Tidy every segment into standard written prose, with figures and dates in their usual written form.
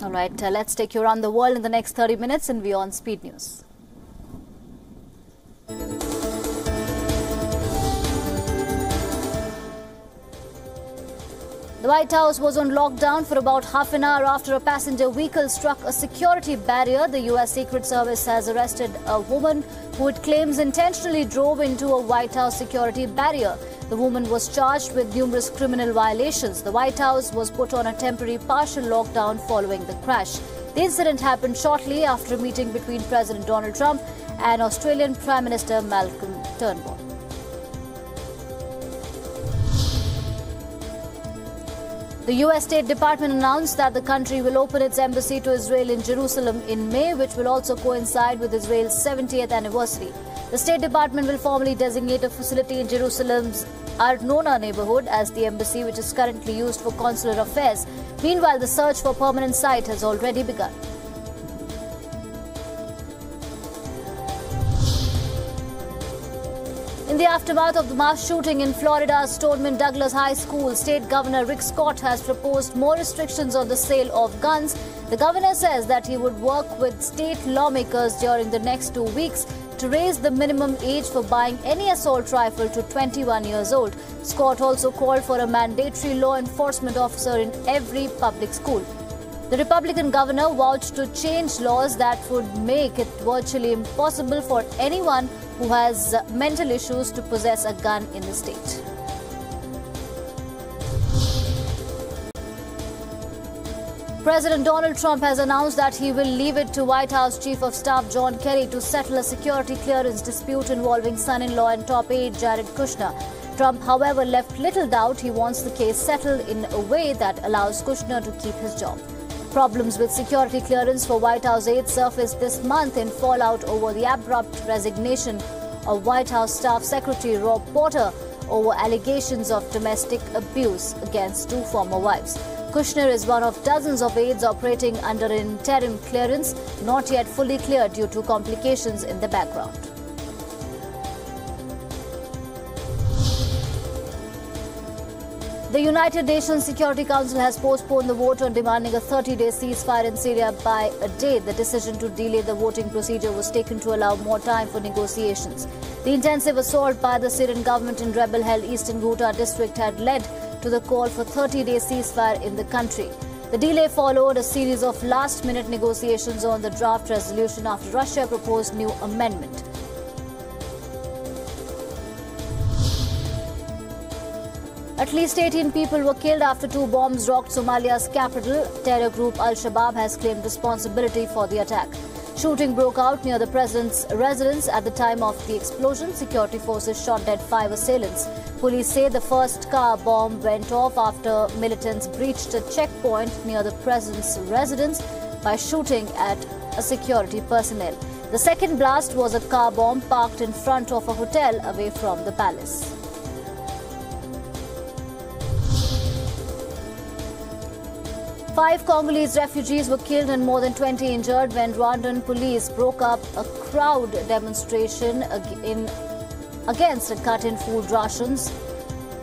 All right, let's take you around the world in the next 30 minutes in WION Speed News. The White House was on lockdown for about half an hour after a passenger vehicle struck a security barrier. The U.S. Secret Service has arrested a woman who it claims intentionally drove into a White House security barrier. The woman was charged with numerous criminal violations. The White House was put on a temporary partial lockdown following the crash. The incident happened shortly after a meeting between President Donald Trump and Australian Prime Minister Malcolm Turnbull. The U.S. State Department announced that the country will open its embassy to Israel in Jerusalem in May, which will also coincide with Israel's 70th anniversary. The State Department will formally designate a facility in Jerusalem's Arnona neighborhood as the embassy, which is currently used for consular affairs. Meanwhile, the search for a permanent site has already begun. In the aftermath of the mass shooting in Florida's Stoneman Douglas High School, State Governor Rick Scott has proposed more restrictions on the sale of guns. The governor says that he would work with state lawmakers during the next 2 weeks to raise the minimum age for buying any assault rifle to 21 years old. Scott also called for a mandatory law enforcement officer in every public school. The Republican governor vowed to change laws that would make it virtually impossible for anyone who has mental issues to possess a gun in the state. President Donald Trump has announced that he will leave it to White House Chief of Staff John Kerry to settle a security clearance dispute involving son-in-law and top aide Jared Kushner. Trump, however, left little doubt he wants the case settled in a way that allows Kushner to keep his job. Problems with security clearance for White House aides surfaced this month in fallout over the abrupt resignation of White House Staff Secretary Rob Porter over allegations of domestic abuse against two former wives. Kushner is one of dozens of aides operating under an interim clearance, not yet fully cleared due to complications in the background. The United Nations Security Council has postponed the vote on demanding a 30-day ceasefire in Syria by a day. The decision to delay the voting procedure was taken to allow more time for negotiations. The intensive assault by the Syrian government in rebel-held eastern Ghouta district had led to the call for 30-day ceasefire in the country. The delay followed a series of last-minute negotiations on the draft resolution after Russia proposed new amendment. At least 18 people were killed after two bombs rocked Somalia's capital. Terror group Al-Shabaab has claimed responsibility for the attack. Shooting broke out near the president's residence at the time of the explosion. Security forces shot dead 5 assailants. Police say the first car bomb went off after militants breached a checkpoint near the president's residence by shooting at a security personnel. The second blast was a car bomb parked in front of a hotel away from the palace. Five Congolese refugees were killed and more than 20 injured when Rwandan police broke up a crowd demonstration against a cut in food rations.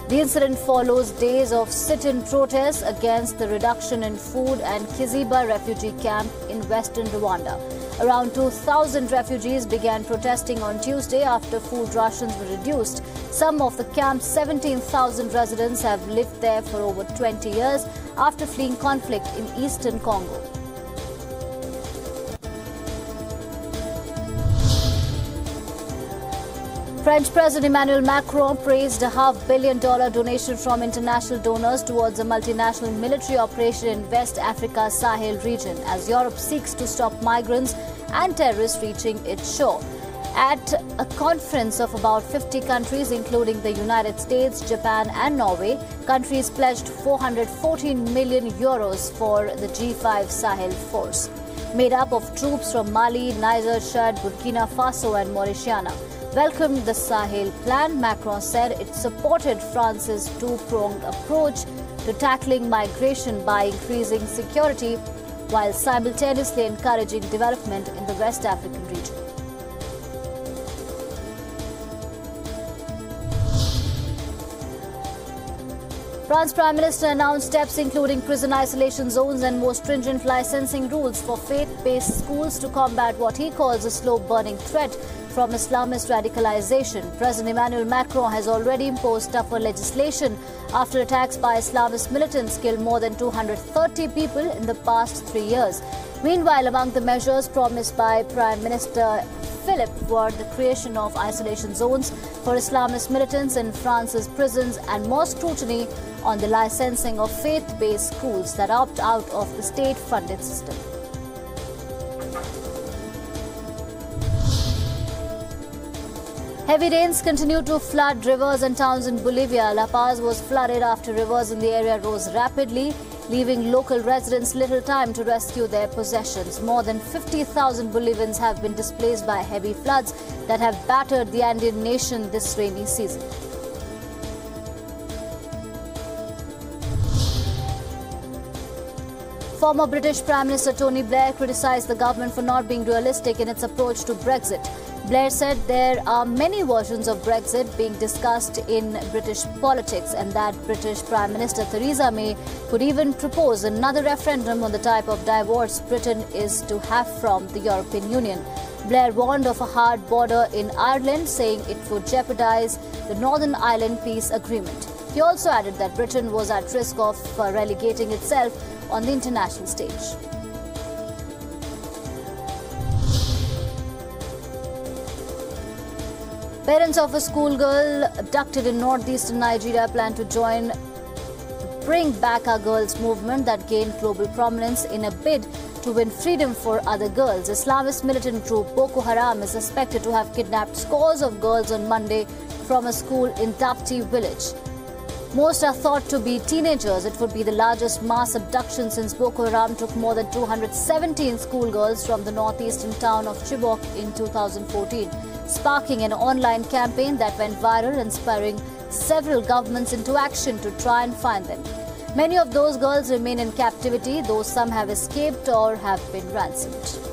The incident follows days of sit-in protests against the reduction in food and Kiziba refugee camp in western Rwanda. Around 2,000 refugees began protesting on Tuesday after food rations were reduced. Some of the camp's 17,000 residents have lived there for over 20 years after fleeing conflict in eastern Congo. French President Emmanuel Macron praised a $500 million donation from international donors towards a multinational military operation in West Africa's Sahel region as Europe seeks to stop migrants and terrorists reaching its shore. At a conference of about 50 countries, including the United States, Japan and Norway, countries pledged €414 million for the G5 Sahel force, made up of troops from Mali, Niger, Chad, Burkina Faso and Mauritania. Welcomed the Sahel plan, Macron said it supported France's two-pronged approach to tackling migration by increasing security while simultaneously encouraging development in the West African region. France Prime Minister announced steps including prison isolation zones and more stringent licensing rules for faith-based schools to combat what he calls a slow-burning threat from Islamist radicalization. President Emmanuel Macron has already imposed tougher legislation after attacks by Islamist militants killed more than 230 people in the past 3 years. Meanwhile, among the measures promised by Prime Minister Philippe were the creation of isolation zones for Islamist militants in France's prisons and more scrutiny on the licensing of faith-based schools that opt out of the state-funded system. Heavy rains continue to flood rivers and towns in Bolivia. La Paz was flooded after rivers in the area rose rapidly, leaving local residents little time to rescue their possessions. More than 50,000 Bolivians have been displaced by heavy floods that have battered the Andean nation this rainy season. Former British Prime Minister Tony Blair criticized the government for not being realistic in its approach to Brexit. Blair said there are many versions of Brexit being discussed in British politics and that British Prime Minister Theresa May could even propose another referendum on the type of divorce Britain is to have from the European Union. Blair warned of a hard border in Ireland, saying it would jeopardize the Northern Ireland peace agreement. He also added that Britain was at risk of relegating itself on the international stage. Parents of a schoolgirl abducted in northeastern Nigeria plan to join the Bring Back Our Girls movement that gained global prominence in a bid to win freedom for other girls. Islamist militant group Boko Haram is suspected to have kidnapped scores of girls on Monday from a school in Dapti village. Most are thought to be teenagers. It would be the largest mass abduction since Boko Haram took more than 217 schoolgirls from the northeastern town of Chibok in 2014, sparking an online campaign that went viral and spurring several governments into action to try and find them. Many of those girls remain in captivity, though some have escaped or have been ransomed.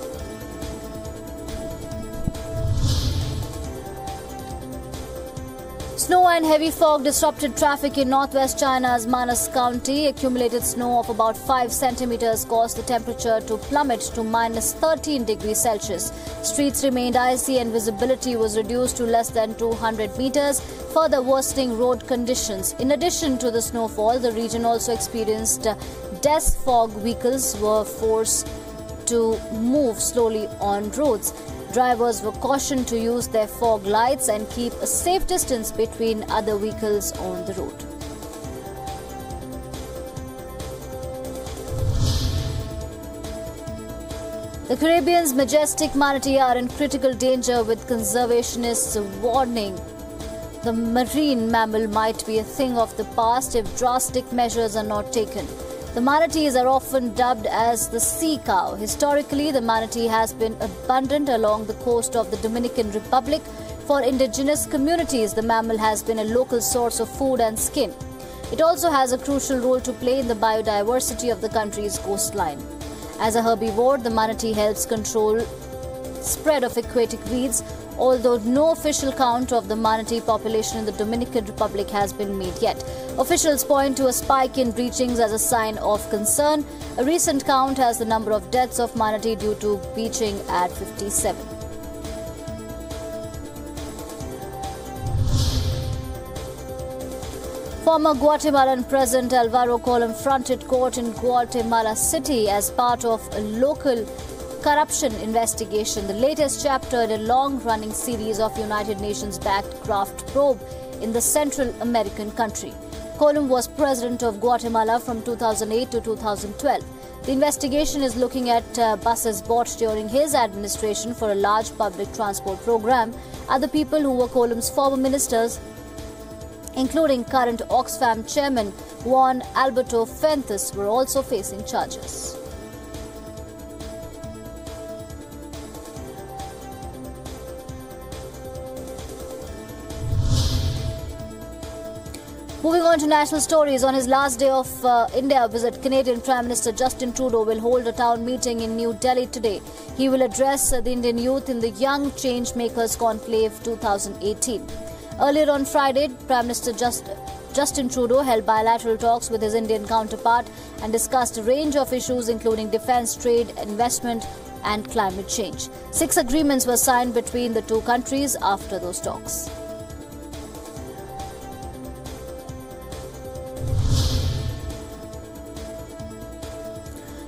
Snow and heavy fog disrupted traffic in northwest China's Manas County. Accumulated snow of about 5 centimeters caused the temperature to plummet to minus 13 degrees Celsius. Streets remained icy and visibility was reduced to less than 200 meters, further worsening road conditions. In addition to the snowfall, the region also experienced dense fog. Vehicles were forced to move slowly on roads. Drivers were cautioned to use their fog lights and keep a safe distance between other vehicles on the road. The Caribbean's majestic manatee are in critical danger, with conservationists warning the marine mammal might be a thing of the past if drastic measures are not taken. The manatees are often dubbed as the sea cow. Historically, the manatee has been abundant along the coast of the Dominican Republic. For indigenous communities, the mammal has been a local source of food and skin. It also has a crucial role to play in the biodiversity of the country's coastline. As a herbivore, the manatee helps control spread of aquatic weeds, although no official count of the manatee population in the Dominican Republic has been made yet. Officials point to a spike in breachings as a sign of concern. A recent count has the number of deaths of manatee due to bleaching at 57. Former Guatemalan President Alvaro Colom fronted court in Guatemala City as part of a local corruption investigation, the latest chapter in a long-running series of United Nations-backed graft probe in the Central American country. Colom was president of Guatemala from 2008 to 2012. The investigation is looking at buses bought during his administration for a large public transport program. Other people who were Colom's former ministers, including current Oxfam chairman Juan Alberto Fuentes, were also facing charges. Moving on to national stories, on his last day of India visit, Canadian Prime Minister Justin Trudeau will hold a town meeting in New Delhi today. He will address the Indian youth in the Young Changemakers Conclave 2018. Earlier on Friday, Prime Minister Justin Trudeau held bilateral talks with his Indian counterpart and discussed a range of issues including defence, trade, investment and climate change. 6 agreements were signed between the two countries after those talks.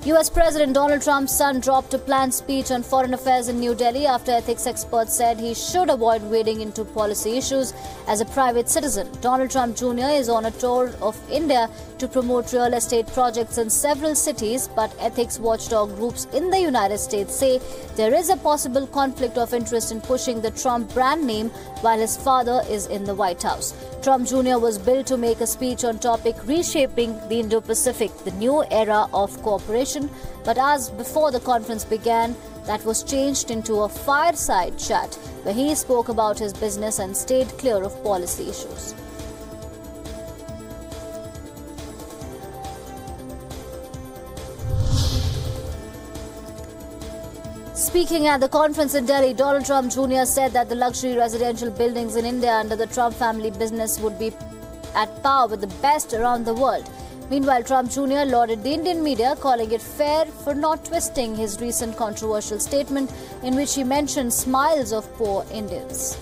US President Donald Trump's son dropped a planned speech on foreign affairs in New Delhi after ethics experts said he should avoid wading into policy issues as a private citizen. Donald Trump Jr. is on a tour of India to promote real estate projects in several cities, but ethics watchdog groups in the United States say there is a possible conflict of interest in pushing the Trump brand name while his father is in the White House. Trump Jr. was billed to make a speech on topic reshaping the Indo-Pacific, the new era of cooperation, but as before the conference began, that was changed into a fireside chat where he spoke about his business and stayed clear of policy issues. Speaking at the conference in Delhi, Donald Trump Jr. said that the luxury residential buildings in India under the Trump family business would be at par with the best around the world. Meanwhile, Trump Jr. lauded the Indian media, calling it fair for not twisting his recent controversial statement in which he mentioned smiles of poor Indians.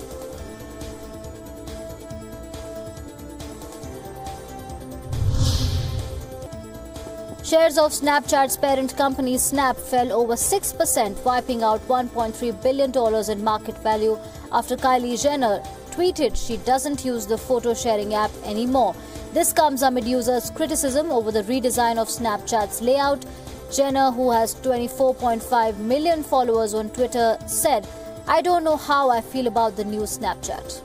Shares of Snapchat's parent company Snap fell over 6%, wiping out $1.3 billion in market value after Kylie Jenner tweeted she doesn't use the photo-sharing app anymore. This comes amid users' criticism over the redesign of Snapchat's layout. Jenner, who has 24.5 million followers on Twitter, said, "I don't know how I feel about the new Snapchat."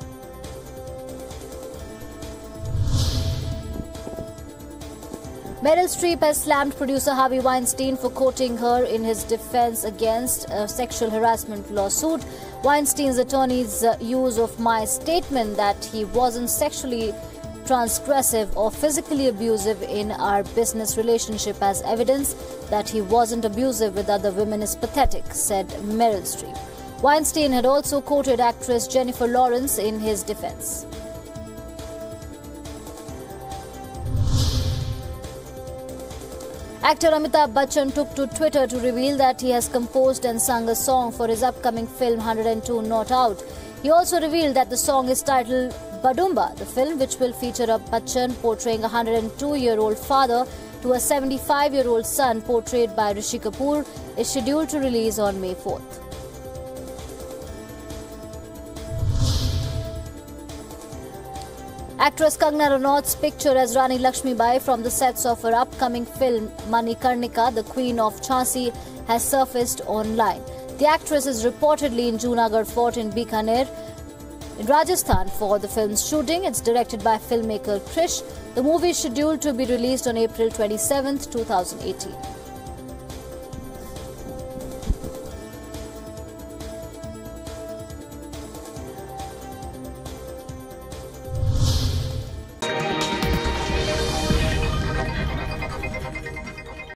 Meryl Streep has slammed producer Harvey Weinstein for quoting her in his defense against a sexual harassment lawsuit. Weinstein's attorney's use of my statement that he wasn't sexually transgressive or physically abusive in our business relationship as evidence that he wasn't abusive with other women is pathetic, said Meryl Streep. Weinstein had also quoted actress Jennifer Lawrence in his defense. Actor Amitabh Bachchan took to Twitter to reveal that he has composed and sung a song for his upcoming film 102 Not Out. He also revealed that the song is titled Badumba. The film, which will feature a Bachchan portraying a 102-year-old father to a 75-year-old son portrayed by Rishi Kapoor, is scheduled to release on May 4th. Actress Kangana Ranaut's picture as Rani Lakshmibai from the sets of her upcoming film Manikarnika, the Queen of Jhansi, has surfaced online. The actress is reportedly in Junagadh Fort in Bikaner, in Rajasthan for the film's shooting. It's directed by filmmaker Krish. The movie is scheduled to be released on April 27, 2018.